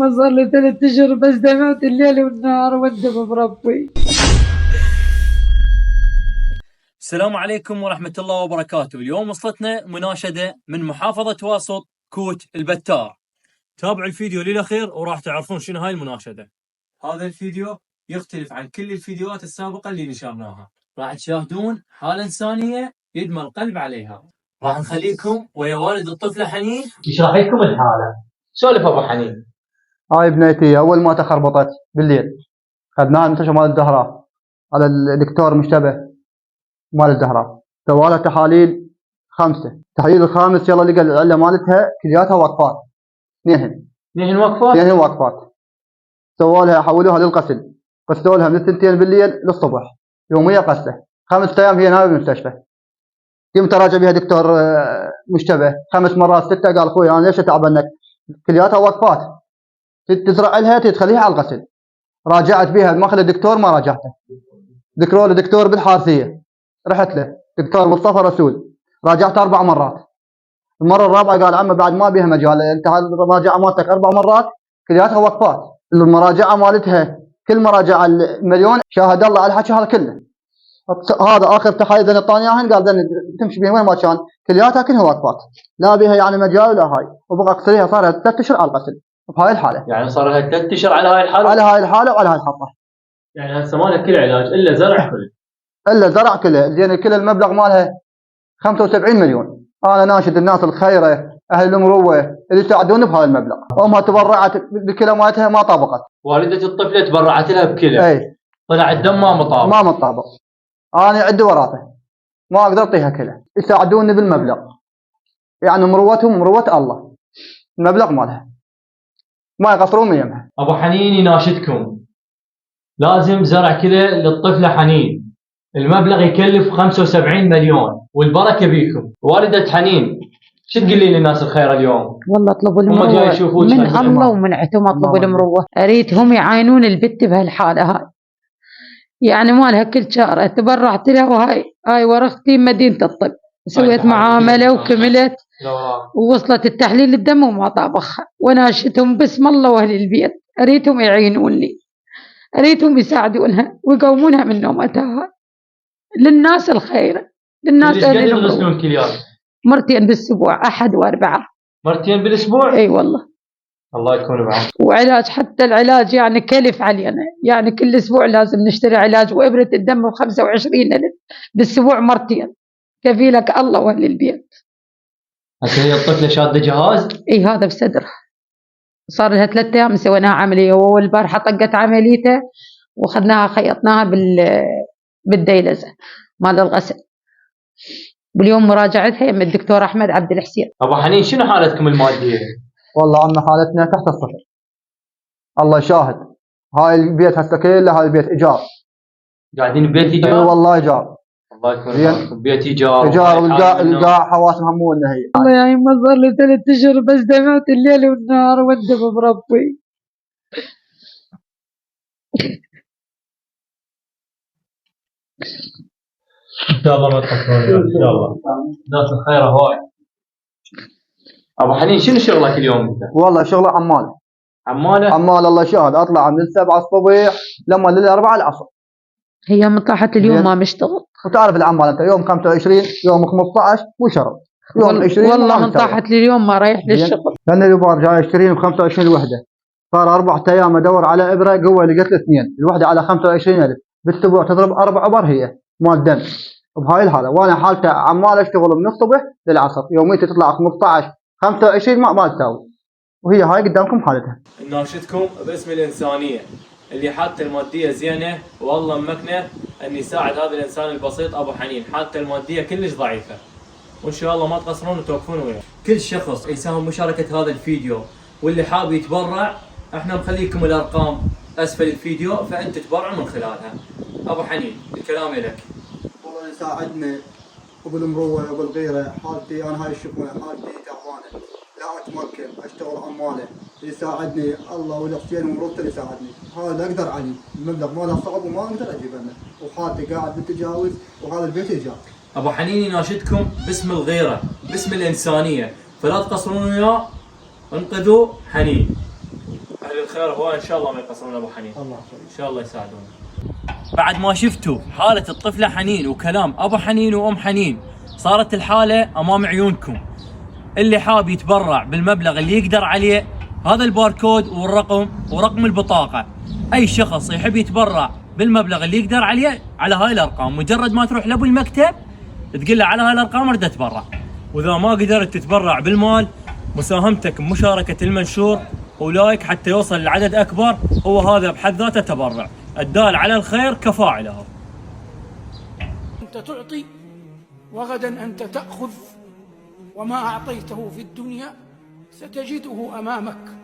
يما صار لي 3 اشهر بس دمعت الليل والنهار واندم بربي. السلام عليكم ورحمة الله وبركاته. اليوم وصلتنا مناشدة من محافظة واسط كوت البتار. تابعوا الفيديو للأخير وراح تعرفون شنو هاي المناشدة. هذا الفيديو يختلف عن كل الفيديوهات السابقة اللي نشرناها. راح تشاهدون حالة إنسانية يدمى القلب عليها. راح نخليكم ويا والد الطفلة حنين يشرح لكم الحالة. سولف أبو حنين. هاي بنيتي أول ما تخربطت بالليل خذناها المستشفى مال الدهراء على الدكتور مشتبه مال الدهراء، سوالها تحاليل 5. التحليل الخامس يلا لقى العله مالتها كلياتها وقفات، اثنين وقفات. سوالها حولوها للغسل، غسلوها من 2 بالليل للصبح يوميا غسله 5 أيام هي نايمه بالمستشفى. يوم تراجع بها دكتور مشتبه 5 مرات 6 قال اخوي انا ليش اتعب عنك؟ كلياتها وقفات، تزرع لها تخليها على الغسل. راجعت بها ما خلى الدكتور، ما راجعته. دكتور بالحارثيه رحت له دكتور مصطفى رسول، راجعت 4 مرات. المره الرابعه قال عمي بعد ما بيها مجال، انت المراجعه مالتك 4 مرات كلياتها وقفات. المراجعه مالتها كل مراجعه المليون، شاهد الله على الحكي هذا كله. هذا اخر تحاليل ذن الطاني قال ذن تمشي بها وين ما كان كلياتها كلها وقفات، لا بها يعني مجال ولا هاي. وبقى اقصريها صار لها 3 اشهر على الغسل بهاي الحاله. يعني صار لها 3 اشهر على هاي الحالة؟ على هاي الحاله وعلى هاي الحطه. يعني هسه ما لها كل علاج الا زرع كله. الا زرع كله. زين كل المبلغ مالها 75 مليون. انا ناشد الناس الخيره اهل المروه اللي يساعدون بهذا المبلغ. امها تبرعت بكلى مالتها ما طابقت. والدة الطفلة تبرعت لها بكلى. اي طلع الدم ما مطابق. انا عندي وراثه ما اقدر اعطيها كلى، يساعدوني بالمبلغ. يعني مروتهم مروه الله، المبلغ مالها ما يقصرون من يمها. ابو حنين يناشدكم لازم زرع كلى للطفلة حنين، المبلغ يكلف 75 مليون والبركة بيكم. والدة حنين شو تقولي للناس الخير اليوم؟ والله اطلبوا المروه من الله ومن عتم، اطلبوا المروه. اريدهم يعاينون البت بهالحاله هاي، يعني ما لها كل شهر. تبرعت لها وهاي ورقتي مدينه الطب، سويت معامله وكملت ووصلت التحليل الدم وما طابخها. وناشدهم باسم الله واهل البيت، اريدهم يعينوني، اريدهم يساعدونها ويقومونها من نومتها للناس الخيره، للناس اهل يغسلون كليات 2 بالاسبوع، احد واربعاء. 2 بالاسبوع؟ اي والله. الله يكون بعونك. وعلاج، حتى العلاج يعني كلف علينا، يعني كل اسبوع لازم نشتري علاج، وابره الدم ب25,000 بالاسبوع 2 كفيلك الله واهل البيت. هسه هي الطفله شاده جهاز؟ اي هذا بصدرها، صار لها 3 أيام سويناها عمليه، والبارحه طقت عمليته واخذناها خيطناها بالديلزه مال الغسل. باليوم مراجعتها من الدكتور احمد عبد الحسين. ابو حنين شنو حالتكم الماديه؟ والله عنا حالتنا تحت الصفر، الله شاهد. هاي البيت هسه كله هاي البيت ايجار. قاعدين ببيت ايجار؟ اي والله ايجار. الله يكون بعونكم. بيت ايجار والقاع حواس همونا هي. والله يا يما صار لي 3 اشهر بس دمعت الليل والنهار واندم بربي. ان شاء الله ما تخسرون ان شاء الله. ناس الخير هواي. ابو حنين شنو شغلك اليوم انت؟ والله شغله عمال الله شاهد. اطلع من 7 الصبح لما لل4 العصر. هي من طاحت اليوم ما مشتغل. وتعرف العمال انت يوم 25 يوم 15 وشرب، يوم 20 والله من طاحت اليوم ما رايح للشغل. لان اليوم جاي اشتري ب 25 الوحده، صار 4 أيام ادور على ابره قوه لقيت 2 الوحده على 25,000 بالاسبوع، تضرب 4 ابر هي مال دم بهاي الحاله. وانا حالته عمال اشتغل من الصبح للعصر، يوميتي تطلع 15 25 ما تساوي. وهي هاي قدامكم حالتها. ناشدكم باسم الانسانيه اللي حالته الماديه زينه والله ممكنه ان يساعد هذا الانسان البسيط ابو حنين، حالته الماديه كلش ضعيفه، وان شاء الله ما تقصرون وتوقفون وياه. كل شخص يساهم مشاركه هذا الفيديو واللي حاب يتبرع احنا مخليكم الارقام اسفل الفيديو، فانت تبرعوا من خلالها. ابو حنين الكلام لك. والله يساعدني وبالمروه وبالغيره. حالتي انا هاي الشكوى، حالتي تعبانه لا اتمكن اشتغل عماله، يساعدني الله والحسين ومرته اللي يساعدني. هذا اقدر عليه، المبلغ ماله صعب وما اقدر اجيبه منه، وحالتي قاعد بالتجاوز وهذا البيت ايجار. ابو حنين يناشدكم باسم الغيره، باسم الانسانيه، فلا تقصرون وياه، انقذوا حنين. اهل الخير هو ان شاء الله ما يقصرون ابو حنين. ان شاء الله يساعدون. بعد ما شفتوا حالة الطفلة حنين وكلام ابو حنين وام حنين، صارت الحالة امام عيونكم. اللي حاب يتبرع بالمبلغ اللي يقدر عليه، هذا الباركود والرقم ورقم البطاقة. اي شخص يحب يتبرع بالمبلغ اللي يقدر عليه على هاي الارقام، مجرد ما تروح لابو المكتب تقول له على هاي الارقام اريد اتبرع. واذا ما قدرت تتبرع بالمال، مساهمتك بمشاركة المنشور ولايك حتى يوصل لعدد اكبر، هو هذا بحد ذاته تبرع. الدال على الخير كفاعله. أنت تعطي وغدا أنت تأخذ، وما أعطيته في الدنيا ستجده أمامك.